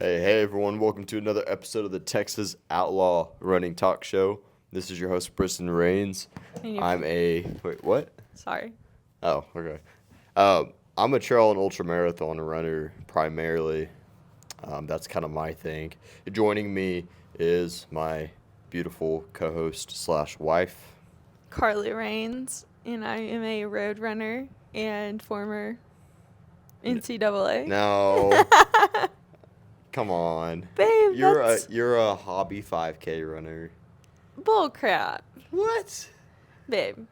Hey everyone, welcome to another episode of the Texas Outlaw Running Talk Show. This is your host, Briston Rains. Wait, what? Sorry. Oh, okay. I'm a trail and ultra marathon runner primarily. That's kind of my thing. Joining me is my beautiful co-host slash wife. Carley Rains, and I am a road runner and former NCAA. No. Come on. Babe, you're a hobby 5K runner. Bull crap. What? Babe.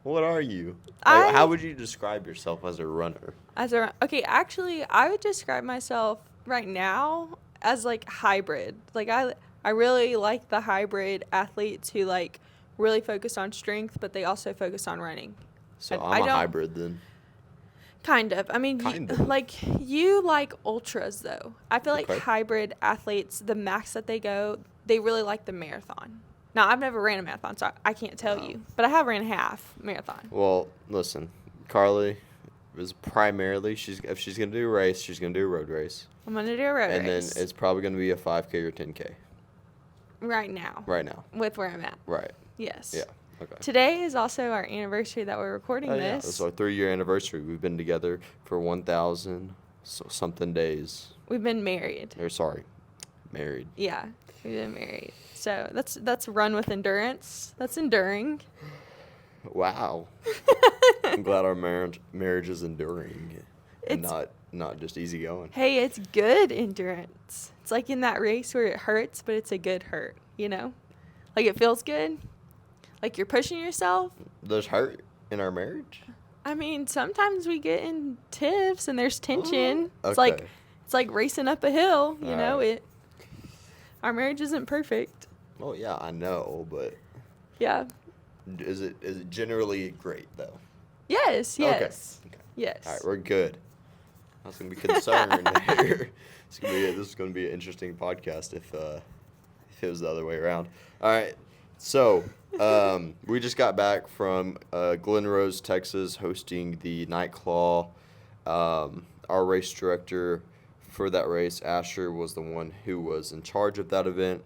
What are you? How would you describe yourself as a runner? Actually, I would describe myself right now as like hybrid. Like I really like the hybrid athletes who like really focus on strength, but they also focus on running. So I'm a hybrid then. Kind of. I mean, you like ultras, though. I feel like Okay. hybrid athletes, the max that they go, they really like the marathon. Now, I've never ran a marathon, so I can't tell you. But I have ran half marathon. Well, listen, Carly is primarily, if she's going to do a race, she's going to do a road race. I'm going to do a road race. And then it's probably going to be a 5K or 10K. Right now. With where I'm at. Right. Yes. Yeah. Okay. Today is also our anniversary that we're recording this. Yeah, it's our 3-year anniversary. We've been together for 1,000 something days. We've been married. Married. Yeah, we've been married. So that's run with endurance. That's enduring. Wow. I'm glad our marriage is enduring and not just easy going. Hey, it's good endurance. It's like in that race where it hurts, but it's a good hurt, you know? Like it feels good. Like you're pushing yourself. There's hurt in our marriage? I mean, sometimes we get in tiffs and there's tension. Okay. It's like racing up a hill, you know? Right. Our marriage isn't perfect. Well, yeah, I know, but Yeah. is it generally great though? Yes. Okay. Yes. All right, we're good. I was gonna be concerned here. This is gonna be an interesting podcast if it was the other way around. All right, so we just got back from Glen Rose, Texas, hosting the Night Claw. Our race director for that race, Asher, was the one who was in charge of that event.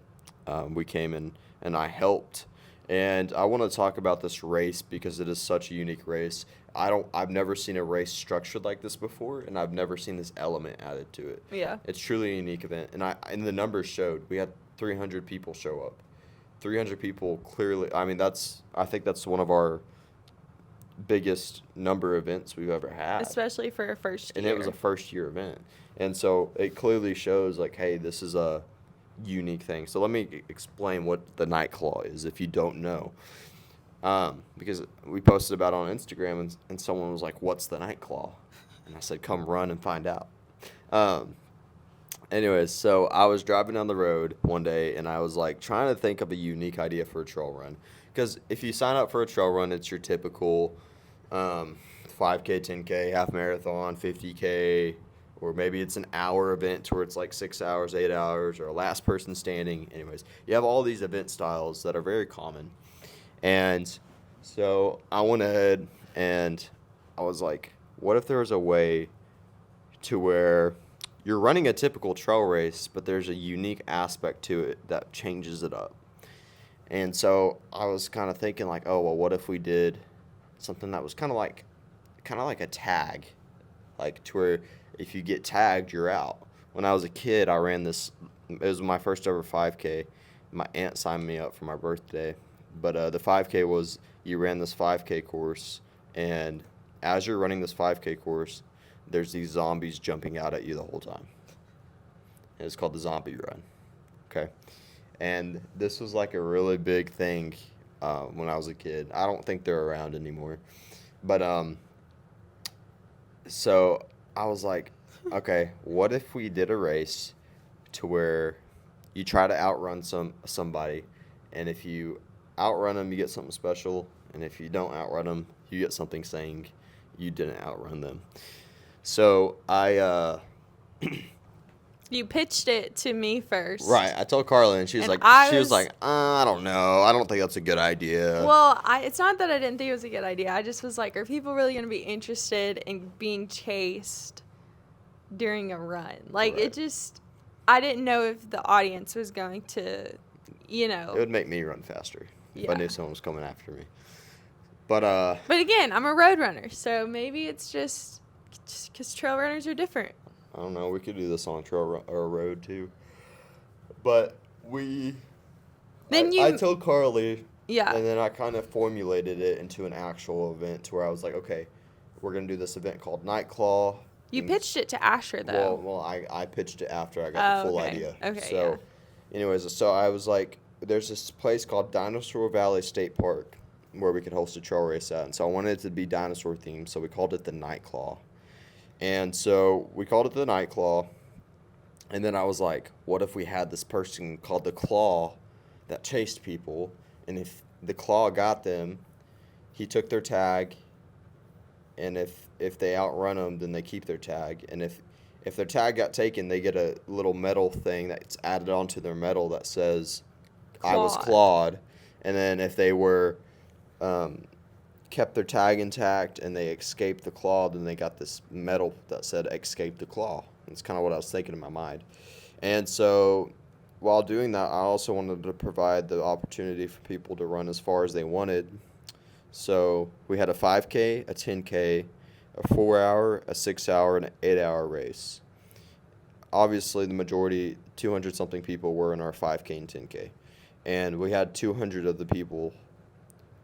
We came in and I helped. And I want to talk about this race because it is such a unique race. I've never seen a race structured like this before, and I've never seen this element added to it. Yeah. It's truly a unique event, and the numbers showed. We had 300 people show up. 300 people clearly. I mean, I think that's one of our biggest number events we've ever had. Especially for a first year. And it was a first year event. And so it clearly shows like, hey, this is a unique thing. So let me explain what the Night Claw is if you don't know. Because we posted about it on Instagram and someone was like, what's the Night Claw? And I said, come run and find out. Anyways, so I was driving down the road one day and I was like trying to think of a unique idea for a trail run. Because if you sign up for a trail run, it's your typical 5K, 10K, half marathon, 50K, or maybe it's an hour event to where it's like 6 hours, 8 hours, or a last person standing. Anyways, you have all these event styles that are very common. And so I went ahead and I was like, what if there was a way to where you're running a typical trail race, but there's a unique aspect to it that changes it up? And so I was kind of thinking like, oh, well, what if we did something that was kind of like a tag, like to where if you get tagged, you're out. When I was a kid, I ran this. It was my first ever 5K. My aunt signed me up for my birthday. But the 5K was you ran this 5K course, and as you're running this 5K course, there's these zombies jumping out at you the whole time. And it's called the zombie run. Okay. And this was like a really big thing when I was a kid. I don't think they're around anymore. But so I was like, okay, what if we did a race to where you try to outrun somebody, and if you outrun them, you get something special, and if you don't outrun them, you get something saying you didn't outrun them. So You pitched it to me first. Right. I told Carla, and she was And like, I don't know. I don't think that's a good idea. Well, it's not that I didn't think it was a good idea. I just was like, are people really going to be interested in being chased during a run? Like, Right. it just, I didn't know if the audience was going to, It would make me run faster if I knew someone was coming after me. But again, I'm a road runner, so maybe it's just because trail runners are different. I don't know. We could do this on a trail or a road too. But I told Carley. Yeah. And then I kind of formulated it into an actual event to where I was like, okay, we're going to do this event called Night Claw. You pitched it to Asher, though. Well, I pitched it after I got the full okay. idea. Okay, So, anyways, so I was like, there's this place called Dinosaur Valley State Park where we could host a trail race at. And so I wanted it to be dinosaur themed, so we called it the Night Claw. And so we called it the Night Claw. And then I was like, what if we had this person called the Claw that chased people? And if the Claw got them, he took their tag. And if they outrun them, then they keep their tag. And if their tag got taken, they get a little metal thing that's added onto their medal that says, I was clawed. And then if they were kept their tag intact and they escaped the claw, then they got this medal that said escape the claw. That's kind of what I was thinking in my mind. And so while doing that, I also wanted to provide the opportunity for people to run as far as they wanted. So we had a 5K, a 10K, a 4-hour, a 6-hour, and an 8-hour race. Obviously, the majority, 200-something people, were in our 5K and 10K. And we had 200 of the people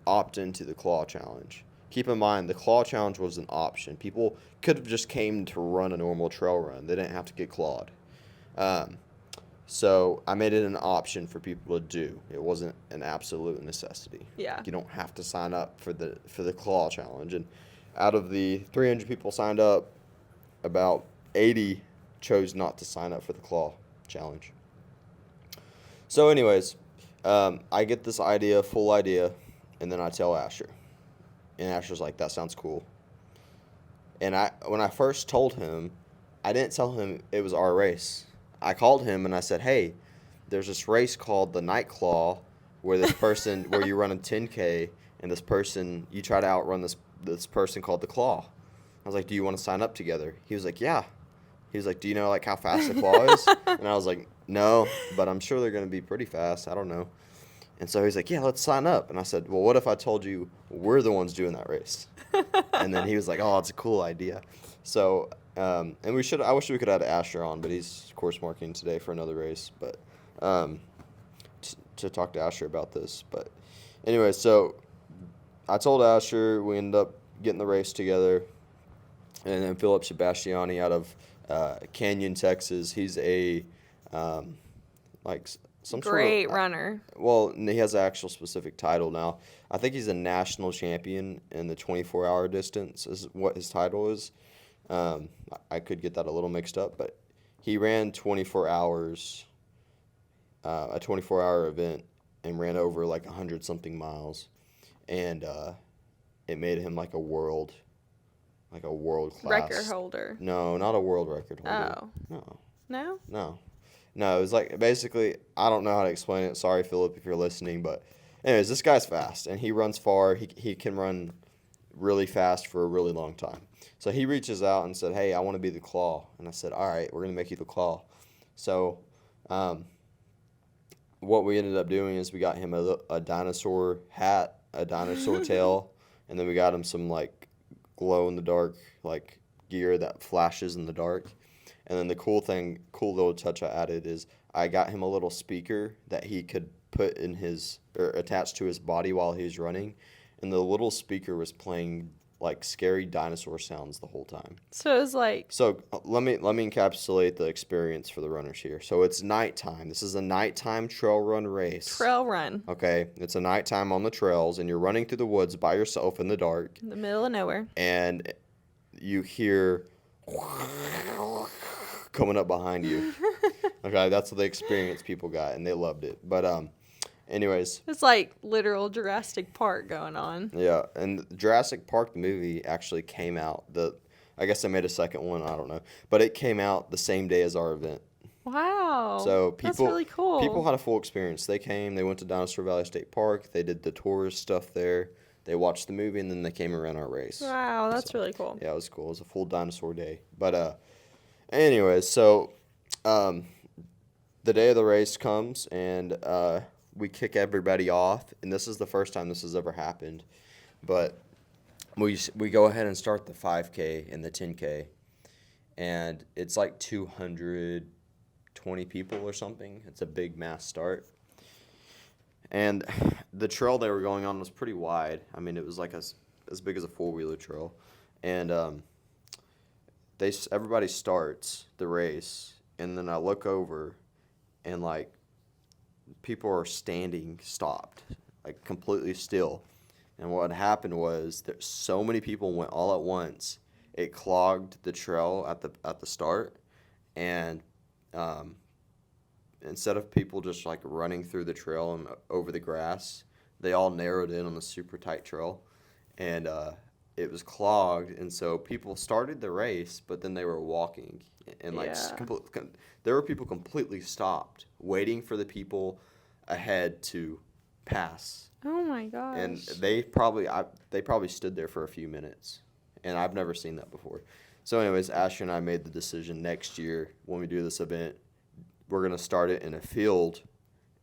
opt into the Claw Challenge. Keep in mind, the Claw Challenge was an option. People could have just came to run a normal trail run. They didn't have to get clawed. So I made it an option for people to do. It wasn't an absolute necessity. Yeah. You don't have to sign up for the Claw Challenge. And out of the 300 people signed up, about 80 chose not to sign up for the Claw Challenge. So anyways, I get this idea, full idea, and then I tell Asher. And Asher's like, that sounds cool. And when I first told him, I didn't tell him it was our race. I called him and I said, hey, there's this race called the Night Claw where this person, where you run a 10K and this person, you try to outrun this person called the Claw. I was like, do you want to sign up together? He was like, yeah. He was like, do you know like how fast the Claw is? And I was like, no, but I'm sure they're going to be pretty fast. I don't know. And so he's like, yeah, let's sign up. And I said, well, what if I told you we're the ones doing that race? And then he was like, oh, it's a cool idea. So, and I wish we could have had Asher on, but he's course marking today for another race. But to talk to Asher about this. But anyway, so I told Asher, we ended up getting the race together. And then Philip Sebastiani out of Canyon, Texas. He's a some great runner. Well, he has an actual specific title now. I think he's a national champion in the 24-hour distance is what his title is. I could get that a little mixed up, but he ran 24 hours, a 24-hour event, and ran over like 100-something miles. And it made him like a world-class. Record holder. No, not a world record holder. Oh. No. No? No. No, it was like basically, I don't know how to explain it. Sorry, Philip, if you're listening. But anyways, this guy's fast, and he runs far. He can run really fast for a really long time. So he reaches out and said, hey, I want to be the Claw. And I said, all right, we're going to make you the Claw. So what we ended up doing is we got him a dinosaur hat, a dinosaur tail, and then we got him some like glow-in-the-dark like gear that flashes in the dark. And then the cool little touch I added is I got him a little speaker that he could put in or attach to his body while he was running. And the little speaker was playing like scary dinosaur sounds the whole time. So it was like... So let me encapsulate the experience for the runners here. So it's nighttime. This is a nighttime trail run race. Trail run. Okay. It's a nighttime on the trails, and you're running through the woods by yourself in the dark. In the middle of nowhere. And you hear... coming up behind you. Okay, that's the experience people got, and they loved it. But anyways, it's like literal Jurassic Park going on. Yeah, and Jurassic Park the movie actually came out. I guess they made a second one. I don't know, but it came out the same day as our event. Wow. So that's really cool. People had a full experience. They came. They went to Dinosaur Valley State Park. They did the tourist stuff there. They watched the movie, and then they came and ran our race. Wow, that's really cool. Yeah, it was cool. It was a full dinosaur day. But anyways, so the day of the race comes, and we kick everybody off. And this is the first time this has ever happened. But we go ahead and start the 5K and the 10K. And it's like 220 people or something. It's a big mass start. And the trail they were going on was pretty wide. I mean, it was like as big as a four-wheeler trail. And everybody starts the race, and then I look over, and like people are standing stopped, like completely still. And what happened was that so many people went all at once. It clogged the trail at the start, and instead of people just like running through the trail and over the grass, they all narrowed in on the super tight trail, and it was clogged. And so people started the race, but then they were walking, and like there were people completely stopped, waiting for the people ahead to pass. Oh my gosh! And they probably stood there for a few minutes. And I've never seen that before. So anyways, Asher and I made the decision next year when we do this event, we're going to start it in a field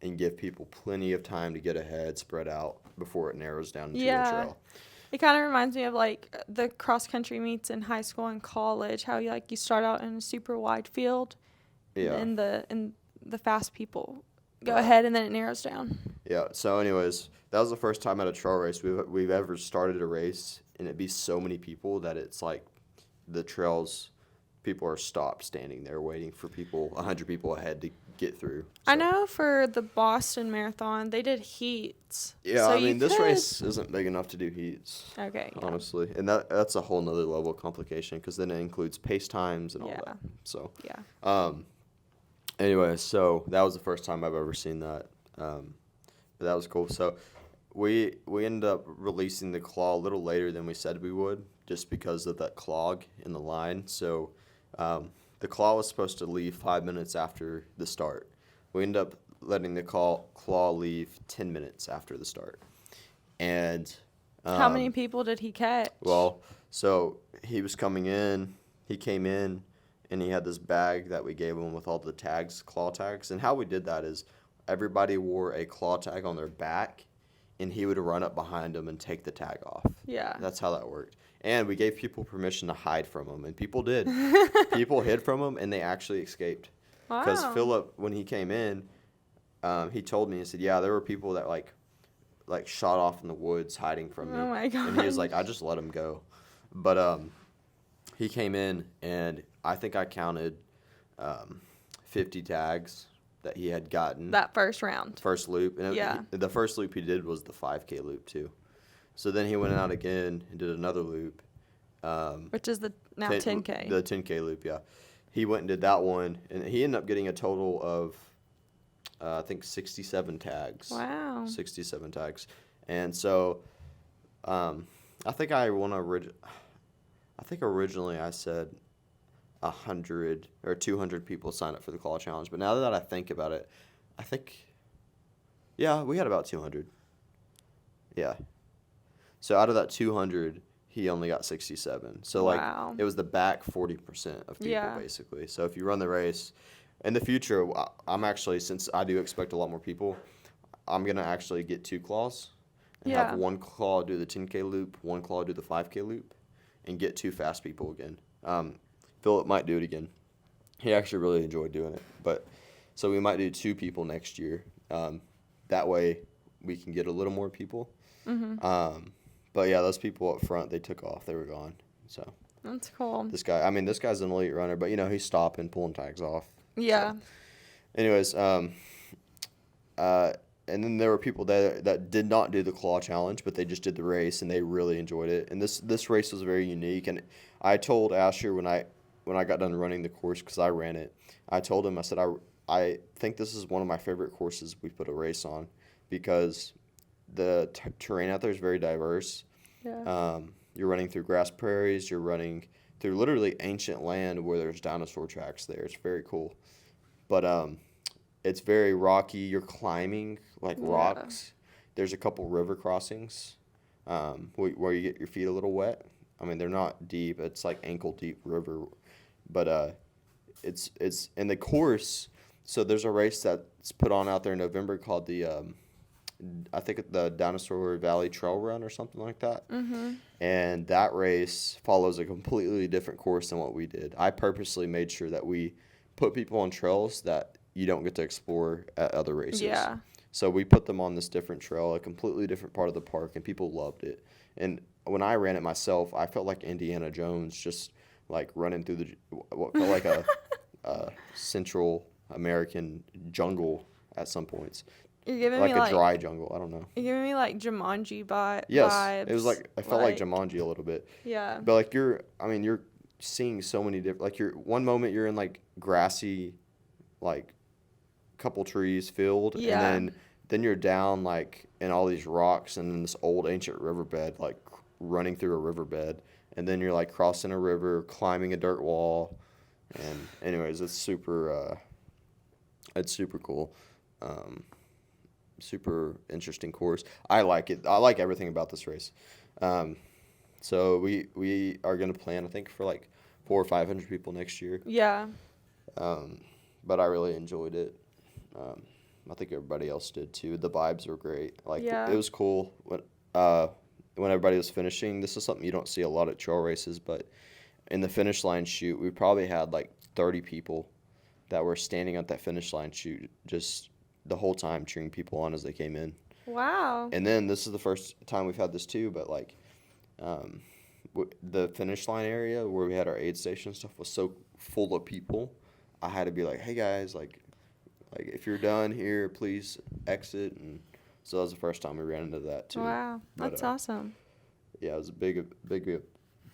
and give people plenty of time to get ahead, spread out, before it narrows down into a trail. It kind of reminds me of, like, the cross-country meets in high school and college, how you start out in a super wide field, and the fast people go ahead, and then it narrows down. Yeah, so anyways, that was the first time at a trail race we've ever started a race, and it'd be so many people that it's like the trails, people are stopped standing there waiting for 100 people ahead to get through. So. I know for the Boston Marathon, they did heats. Yeah, so I mean, this race isn't big enough to do heats. Okay. Honestly. And that's a whole nother level of complication, because then it includes pace times and all that. So. Yeah. Anyway, so that was the first time I've ever seen that. But that was cool. So we ended up releasing the claw a little later than we said we would, just because of that clog in the line. So the claw was supposed to leave 5 minutes after the start. We ended up letting the claw leave 10 minutes after the start. And how many people did he catch? Well, so he came in, and he had this bag that we gave him with all the tags, claw tags. And how we did that is everybody wore a claw tag on their back, and he would run up behind them and take the tag off. Yeah. That's how that worked. And we gave people permission to hide from him, and people did. People hid from him, and they actually escaped. Wow. Because Philip, when he came in, he told me, he said, yeah, there were people that like shot off in the woods hiding from me. Oh my God. And he was like, I just let him go. But he came in, and I think I counted 50 tags that he had gotten. That first round. First loop. And the first loop he did was the 5K loop, too. So then he went out again and did another loop. Which is the 10K. The 10K loop, yeah. He went and did that one, and he ended up getting a total of, I think, 67 tags. Wow. 67 tags. And so I think originally I said 100 or 200 people signed up for the claw challenge. But now that I think about it, we had about 200. Yeah. So out of that 200, he only got 67. So, wow. It was the back 40% of people, basically. So if you run the race, in the future, I'm actually, since I do expect a lot more people, I'm going to actually get 2 claws and have one claw do the 10K loop, one claw do the 5K loop, and get 2 fast people again. Philip might do it again. He actually really enjoyed doing it. So we might do 2 people next year. That way we can get a little more people. Mm-hmm. But yeah, those people up front, they took off. They were gone. So that's cool. This guy's an elite runner, but he's stopping, pulling tags off. Yeah. So. Anyways, and then there were people that did not do the claw challenge, but they just did the race, and they really enjoyed it. And this race was very unique. And I told Asher when I got done running the course, because I ran it, I told him, I said, I think this is one of my favorite courses we put a race on, because the terrain out there is very diverse. Yeah. You're running through grass prairies. You're running through literally ancient land where there's dinosaur tracks there. It's very cool. But it's very rocky. You're climbing rocks. There's a couple river crossings where you get your feet a little wet. I mean, they're not deep. It's like ankle deep river. But it's in the course, So there's a race that's put on out there in November called I think the Dinosaur Valley Trail Run or something like that. Mm-hmm. And that race follows a completely different course than what we did. I purposely made sure that we put people on trails that you don't get to explore at other races. Yeah. So we put them on this different trail, a completely different part of the park, and people loved it. And when I ran it myself, I felt like Indiana Jones, just like running through what felt like a Central American jungle at some points. You're giving like me a dry jungle. I don't know. You're giving me like Jumanji Yes, vibes. it was like I felt like Jumanji a little bit. Yeah. But like you're seeing so many different. Like one moment you're in like grassy, like couple trees field, Yeah. and then you're down like in all these rocks and in this old ancient riverbed, like running through a riverbed, and then you're like crossing a river, climbing a dirt wall, and anyways, it's super cool. Super interesting course. I like it. I like everything about this race. So we are gonna plan, I think, for like 400 or 500 people next year. Yeah. But I really enjoyed it. I think everybody else did too. The vibes were great. Like it was cool when everybody was finishing. This is something you don't see a lot at trail races, but in the finish line chute, we probably had like 30 people that were standing at that finish line chute just the whole time cheering people on as they came in. Wow. And then this is the first time we've had this too, but like the finish line area where we had our aid station and stuff was so full of people. I had to be like, hey guys, like if you're done here, please exit. And so that was the first time we ran into that too. Wow, that's awesome. Yeah, it was a big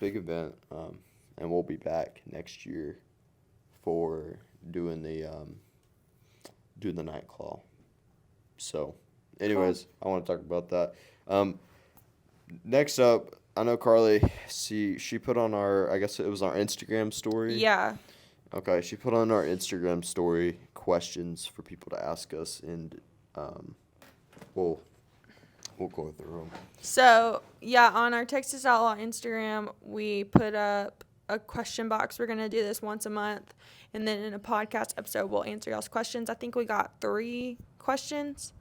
event, and we'll be back next year for doing the night claw. So, anyways, cool. I want to talk about that. Next up, I know Carly. She put on I guess it was our Instagram story. Yeah. Okay, she put on our Instagram story questions for people to ask us, and we'll go through them. So, yeah, on our Texas Outlaw Instagram, we put up a question box. We're going to do this once a month, and then in a podcast episode, we'll answer y'all's questions. I think we got 3 questions.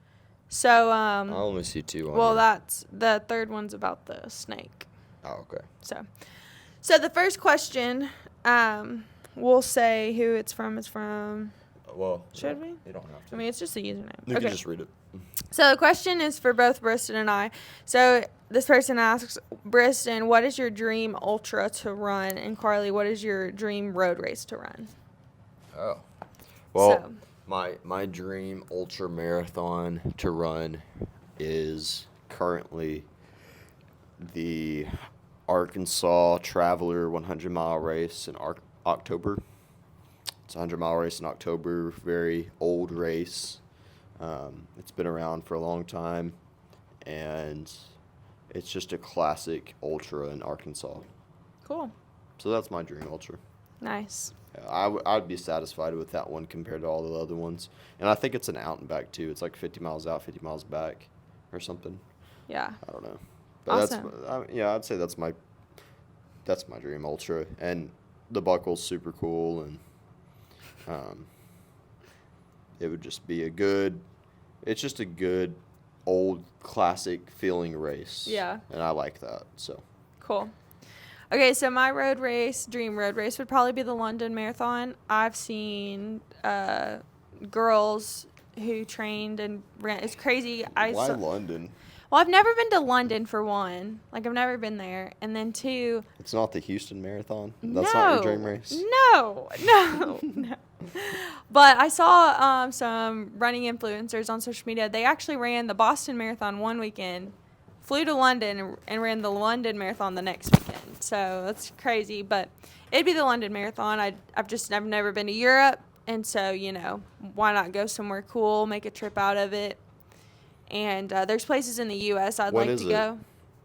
So, I only see 2 on well, here. that's the third one's about the snake. Oh, okay. So the first question, we'll say who it's from. It's from. Well, should we? You don't have to. I mean, it's just a username. You can just read it. So the question is for both Briston and I. So this person asks, Briston, what is your dream ultra to run? And Carly, what is your dream road race to run? Oh. Well, my dream ultra marathon to run is currently the Arkansas Traveler 100-mile race in October. It's a 100-mile race in October, very old race. It's been around for a long time, and it's just a classic ultra in Arkansas. Cool. So that's my dream ultra. Nice. Yeah, I'd be satisfied with that one compared to all the other ones. And I think it's an out and back, too. It's like 50 miles out, 50 miles back or something. Yeah. I don't know. But awesome. I'd say that's my dream ultra. And the buckle's super cool, and it would just be it's just a good old classic feeling race. Yeah. And I like that. So cool. Okay, so my dream road race would probably be the London Marathon. I've seen girls who trained and ran. It's crazy. Why London? Well, I've never been to London, for one. Like, I've never been there. And then, 2... It's not the Houston Marathon? That's not your dream race? No. But I saw some running influencers on social media. They actually ran the Boston Marathon one weekend, flew to London, and ran the London Marathon the next weekend. So that's crazy. But it'd be the London Marathon. I've never been to Europe. And so, why not go somewhere cool, make a trip out of it. And there's places in the U.S. I'd like to go.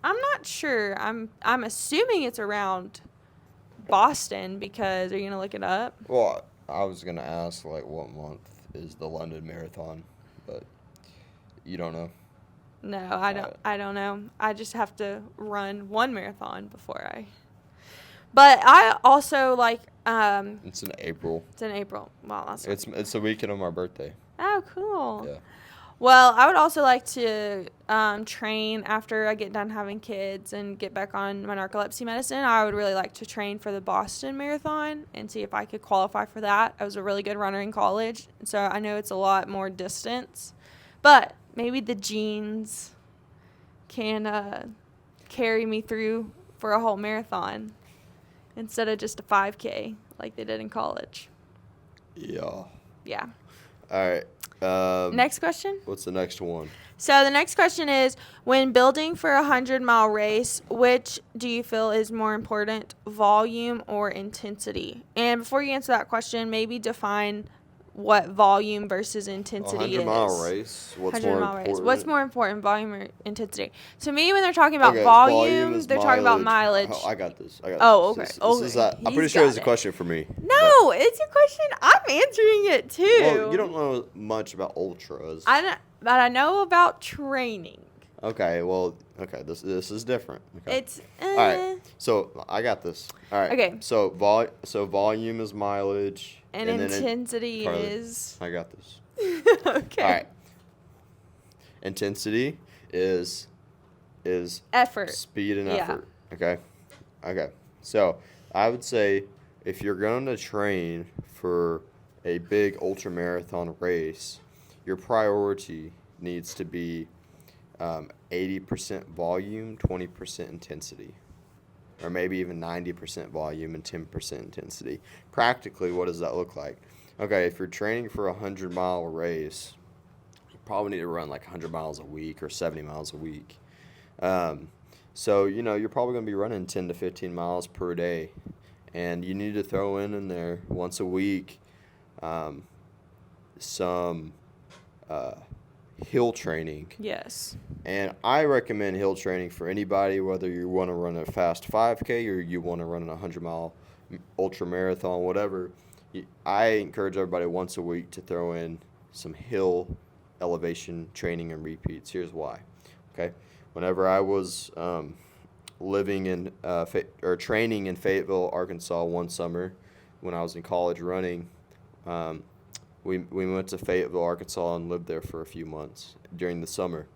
I'm not sure. I'm assuming it's around Boston because are you going to look it up? Well, I was going to ask, like, what month is the London Marathon, but you don't know? No, I don't know. I just have to run one marathon before But I also, It's in April. It's in April. Well, that's It's the weekend of my birthday. Oh, cool. Yeah. Well, I would also like to train after I get done having kids and get back on my narcolepsy medicine. I would really like to train for the Boston Marathon and see if I could qualify for that. I was a really good runner in college, so I know it's a lot more distance. But maybe the genes can carry me through for a whole marathon instead of just a 5K like they did in college. Yeah. Yeah. All right. Next question. What's the next one? So the next question is, when building for a 100-mile race, which do you feel is more important, volume or intensity? And before you answer that question, maybe define what volume versus intensity is. 100-mile race. What's more important? What's more important, volume or intensity? To me, when they're talking about Okay, volume, is they're talking about mileage. Oh, I got this. Oh, okay. I'm pretty sure it's a question for me. No, it's a question. I'm answering it too. Well, you don't know much about ultras. But I know about training. Okay, this is different. Okay. It's all right. So I got this. All right. Okay. So volume is mileage, and intensity is. I got this. Okay. All right. Intensity is effort. Speed and effort. Okay. Okay. So I would say if you're going to train for a big ultra marathon race, your priority needs to be 80% volume, 20% intensity, or maybe even 90% volume and 10% intensity. Practically, what does that look like? Okay, if you're training for a 100-mile race, you probably need to run like 100 miles a week or 70 miles a week. So, you're probably going to be running 10 to 15 miles per day, and you need to throw in there once a week some hill training. Yes. And I recommend hill training for anybody, whether you want to run a fast 5K or you want to run a 100-mile ultra marathon, whatever. I encourage everybody once a week to throw in some hill elevation training and repeats. Here's why. Okay. Whenever I was living in training in Fayetteville, Arkansas one summer when I was in college running, we went to Fayetteville, Arkansas, and lived there for a few months during the summer.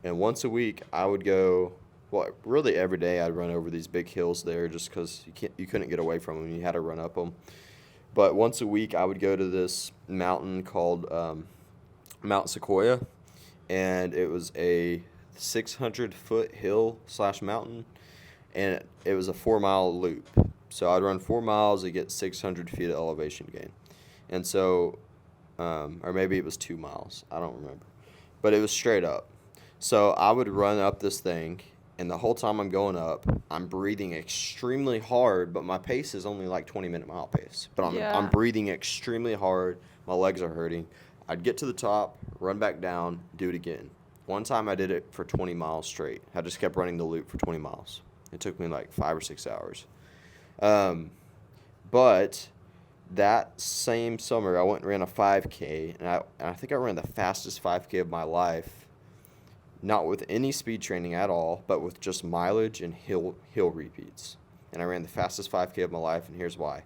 And once a week, I would go, well, really every day I'd run over these big hills there just because you couldn't get away from them. You had to run up them. But once a week, I would go to this mountain called Mount Sequoia, and it was a 600-foot hill/mountain, and it was a 4-mile loop. So I'd run 4 miles to get 600 feet of elevation gain. And so, or maybe it was 2 miles. I don't remember. But it was straight up. So I would run up this thing, and the whole time I'm going up, I'm breathing extremely hard, but my pace is only like 20-minute mile pace. But I'm breathing extremely hard. My legs are hurting. I'd get to the top, run back down, do it again. One time I did it for 20 miles straight. I just kept running the loop for 20 miles. It took me like 5 or 6 hours. But that same summer, I went and ran a 5K, and I think I ran the fastest 5K of my life, not with any speed training at all, but with just mileage and hill repeats. And I ran the fastest 5K of my life, and here's why.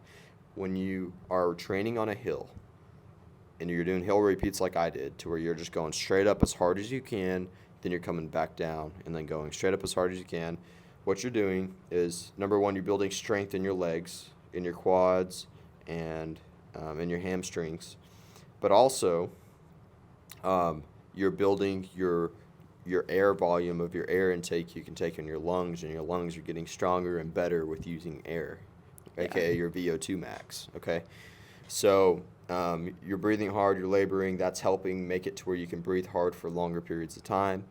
When you are training on a hill, and you're doing hill repeats like I did, to where you're just going straight up as hard as you can, then you're coming back down, and then going straight up as hard as you can, what you're doing is, number one, you're building strength in your legs, in your quads, and in your hamstrings. But also, you're building your air volume of your air intake you can take in your lungs, and your lungs are getting stronger and better with using air, aka your VO2 max, okay? So you're breathing hard, you're laboring, that's helping make it to where you can breathe hard for longer periods of time,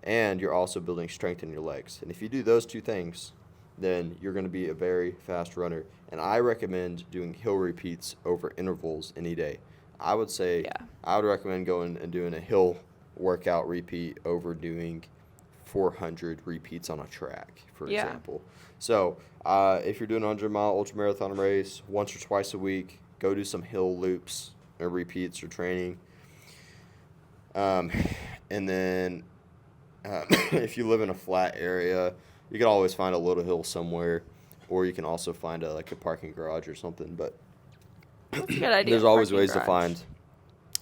and you're also building strength in your legs. And if you do those two things, then you're going to be a very fast runner. And I recommend doing hill repeats over intervals any day. I would say I would recommend going and doing a hill workout repeat over doing 400 repeats on a track, for example. So if you're doing a 100-mile ultramarathon race, once or twice a week, go do some hill loops or repeats or training. And then if you live in a flat area, you can always find a little hill somewhere. or you can also find a parking garage or something. But That's a good idea. there's always parking ways to garage. find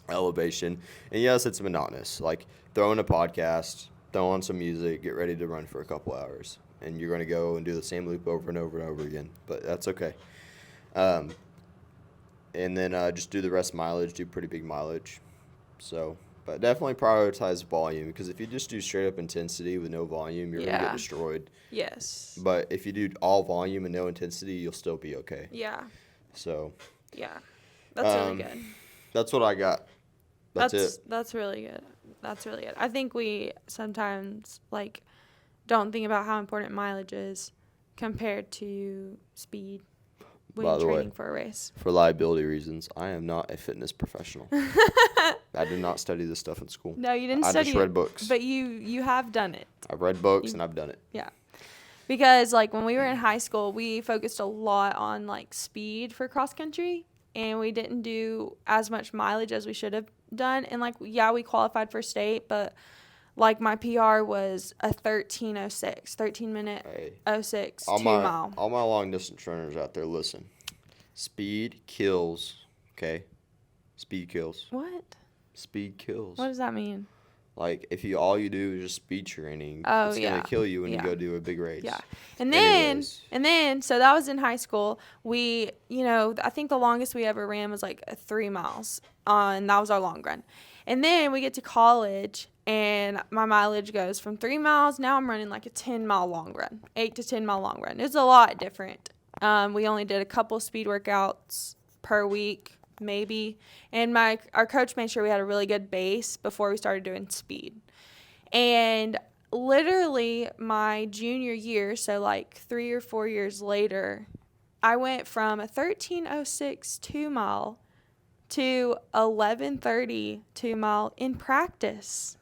elevation. And yes, it's monotonous. Like, throw in a podcast, throw on some music, get ready to run for a couple hours. And you're going to go and do the same loop over and over and over again. But that's okay. And then just do the rest mileage, do pretty big mileage. So, but definitely prioritize volume, because if you just do straight up intensity with no volume, you're going to get destroyed. Yes. But if you do all volume and no intensity, you'll still be okay. Yeah. So. Yeah. That's really good. That's what I got. That's it. That's really good. That's really good. I think we sometimes, don't think about how important mileage is compared to speed when By you're the way, training for a race. For liability reasons, I am not a fitness professional. I did not study this stuff in school. No, you didn't study it. I just read books. But you have done it. I've read books and I've done it. Yeah. Because, when we were in high school, we focused a lot on, speed for cross country, and we didn't do as much mileage as we should have done. And, we qualified for state, but, my PR was a 13:06, 13-minute 06, 2 mile. All my long-distance runners out there, listen. Speed kills, okay? Speed kills. What? Speed kills. What does that mean? If all you do is just speed training, Oh, it's going to kill you when you go do a big race. Yeah. And then, so that was in high school. We, I think the longest we ever ran was 3 miles. And that was our long run. And then we get to college, and my mileage goes from 3 miles. Now I'm running a 10-mile long run, 8 to 10-mile long run. It's a lot different. We only did a couple speed workouts per week, maybe. And our coach made sure we had a really good base before we started doing speed. And literally my junior year, so 3 or 4 years later, I went from a 13:06 2 mile to 11:30 2 mile in practice.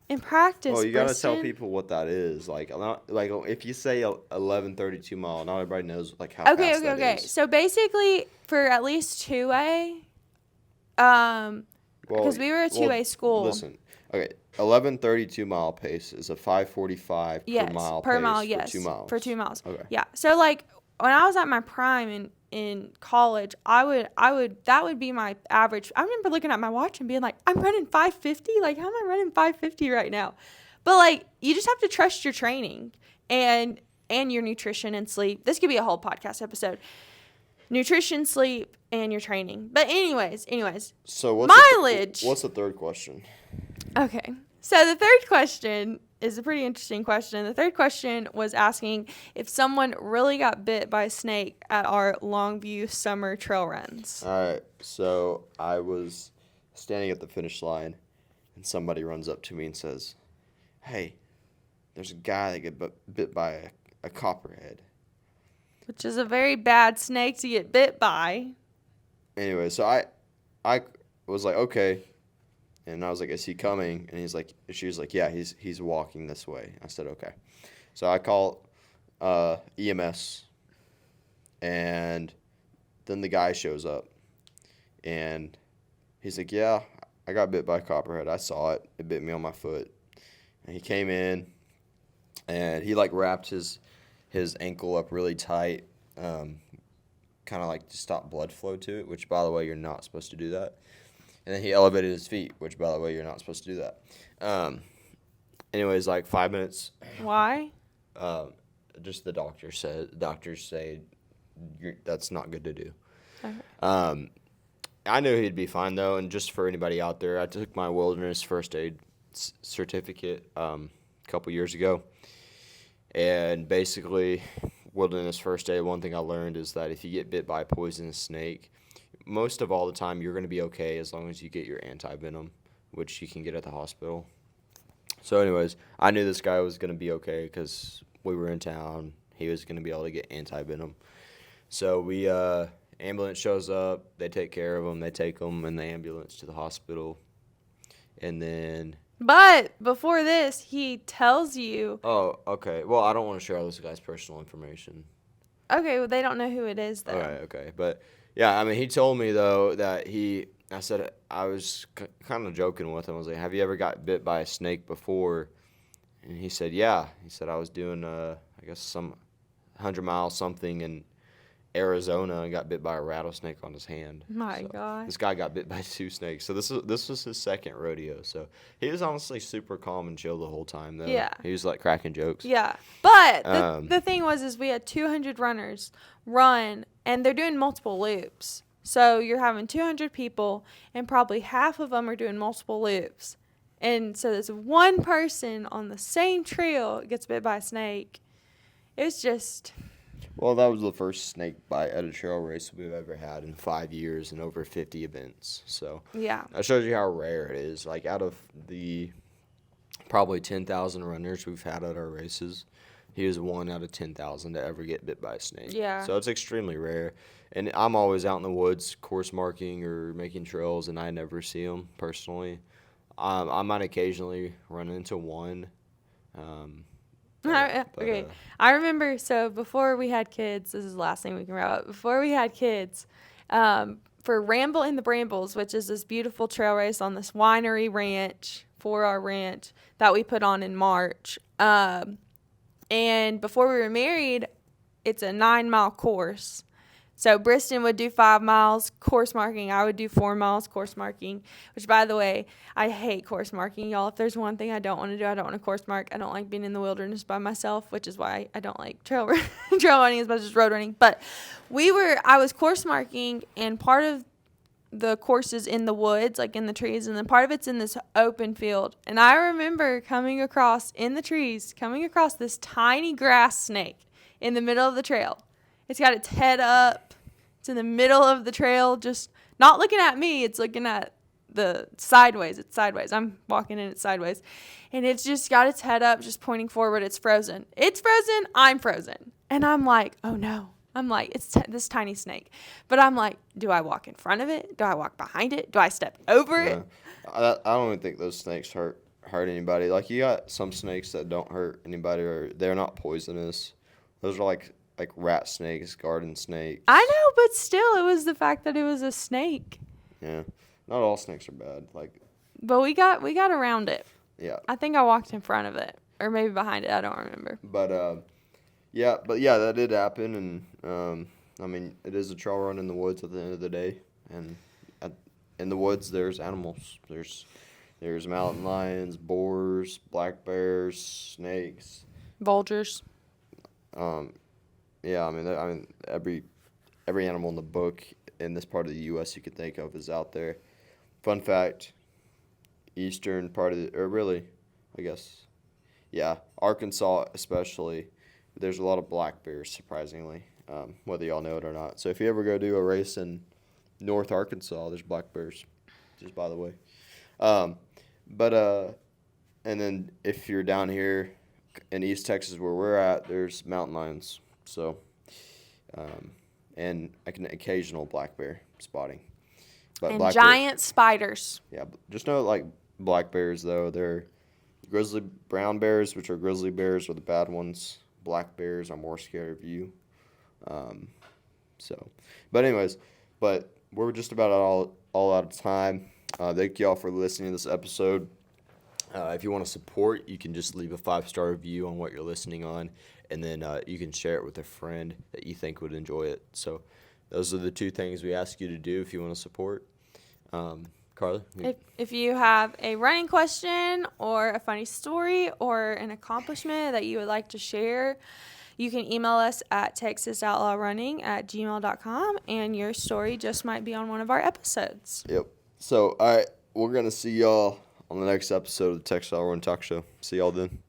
Well, you got to tell Briston. people what that is. If you say 11:32 mile, not everybody knows how fast that is. So basically, for at least 2A, because we were a 2A school. Listen, okay, 11:32 mile pace is a 5:45 per mile per pace mile, for 2 miles. For 2 miles. Okay. Yeah. So when I was at my prime in college, that would be my average. I remember looking at my watch and being I'm running 5:50. How am I running 5:50 right now? But you just have to trust your training and your nutrition and sleep. This could be a whole podcast episode. Nutrition, sleep, and your training. But anyways. So mileage. What's the third question? Okay. So the third question is a pretty interesting question. The third question was asking if someone really got bit by a snake at our Longview summer trail runs. All right. So I was standing at the finish line, and somebody runs up to me and says, "Hey, there's a guy that got bit by a copperhead." Which is a very bad snake to get bit by. Anyway, so I was like, okay. And I was like, is he coming? And she was like, yeah, he's walking this way. I said, okay. So I call EMS, and then the guy shows up, and he's like, yeah, I got bit by a copperhead. I saw it. It bit me on my foot. And he came in, and he wrapped his ankle up really tight, kind of to stop blood flow to it, which, by the way, you're not supposed to do that. And then he elevated his feet, which, by the way, you're not supposed to do that. Anyways, 5 minutes. Why? Just the doctors say that's not good to do. Okay. I knew he'd be fine, though. And just for anybody out there, I took my wilderness first aid certificate a couple years ago. And basically, wilderness first aid, one thing I learned is that if you get bit by a poisonous snake, most of all the time you're going to be okay as long as you get your anti-venom, which you can get at the hospital. So anyways, I knew this guy was going to be okay because we were in town. He was going to be able to get anti-venom. So we ambulance shows up. They take care of him. They take him in the ambulance to the hospital. And then... But before this, he tells you... Oh, okay. Well, I don't want to share all this guy's personal information. Okay, well, they don't know who it is, though. All right, okay. But... yeah, I mean, he told me, though, that I was kind of joking with him. I was like, have you ever got bit by a snake before? And he said, yeah. He said, I was doing, 100-mile something in Arizona and got bit by a rattlesnake on his hand. My God. This guy got bit by 2 snakes. So this was his second rodeo. So he was honestly super calm and chill the whole time, though. Yeah. He was like cracking jokes. Yeah. But the thing is we had 200 runners run, and they're doing multiple loops. So you're having 200 people, and probably half of them are doing multiple loops. And so there's one person on the same trail gets bit by a snake. It's just... Well, that was the first snake bite at a trail race we've ever had in 5 years and over 50 events. So yeah, that shows you how rare it is. Like, out of the probably 10,000 runners we've had at our races, he was 1 out of 10,000 to ever get bit by a snake. Yeah. So it's extremely rare. And I'm always out in the woods course marking or making trails, and I never see them personally. I might occasionally run into one. Okay. I remember, so before we had kids, this is the last thing we can wrap up. Before we had kids, for Ramble in the Brambles, which is this beautiful trail race on this winery ranch, 4R ranch, that we put on in March. And before we were married, it's a 9-mile course. So Briston would do 5 miles course marking. I would do 4 miles course marking, which, by the way, I hate course marking, y'all. If there's one thing I don't want to do, I don't want to course mark. I don't like being in the wilderness by myself, which is why I don't like trail running as much as road running. But I was course marking, and part of the course is in the woods, like in the trees, and then part of it's in this open field. And I remember coming across this tiny grass snake in the middle of the trail. It's got its head up. It's in the middle of the trail, just not looking at me. It's looking at the sideways. It's sideways. I'm walking in it sideways. And it's just got its head up, just pointing forward. It's frozen. It's frozen. I'm frozen. And I'm like, oh, no. I'm like, it's this tiny snake. But I'm like, do I walk in front of it? Do I walk behind it? Do I step over it? I don't even think those snakes hurt anybody. Like, you got some snakes that don't hurt anybody, or they're not poisonous. Those are like rat snakes, garden snakes. I know, but still, it was the fact that it was a snake. Yeah, not all snakes are bad. But we got around it. Yeah. I think I walked in front of it, or maybe behind it. I don't remember. But that did happen, and I mean, it is a trail run in the woods at the end of the day, and in the woods there's animals. There's mountain lions, boars, black bears, snakes, Vultures. Yeah, I mean, every animal in the book in this part of the U.S. you could think of is out there. Fun fact: eastern part of Arkansas especially, there's a lot of black bears, surprisingly, whether y'all know it or not. So if you ever go do a race in North Arkansas, there's black bears, just by the way. And then if you're down here in East Texas where we're at, there's mountain lions. So, and an occasional black bear spotting. But and giant spiders. Yeah, just know, like, black bears, though, they're grizzly brown bears, which are grizzly bears, are the bad ones. Black bears are more scared of you. But anyways, we're just about all out of time. Thank y'all for listening to this episode. If you want to support, you can just leave a 5-star review on what you're listening on, and then you can share it with a friend that you think would enjoy it. So those are the 2 things we ask you to do if you want to support. Carly? If you have a running question or a funny story or an accomplishment that you would like to share, you can email us at texasoutlawnrunning@gmail.com, and your story just might be on one of our episodes. Yep. So, all right, we're going to see y'all on the next episode of the Texas Outlaw Running Talk Show. See y'all then.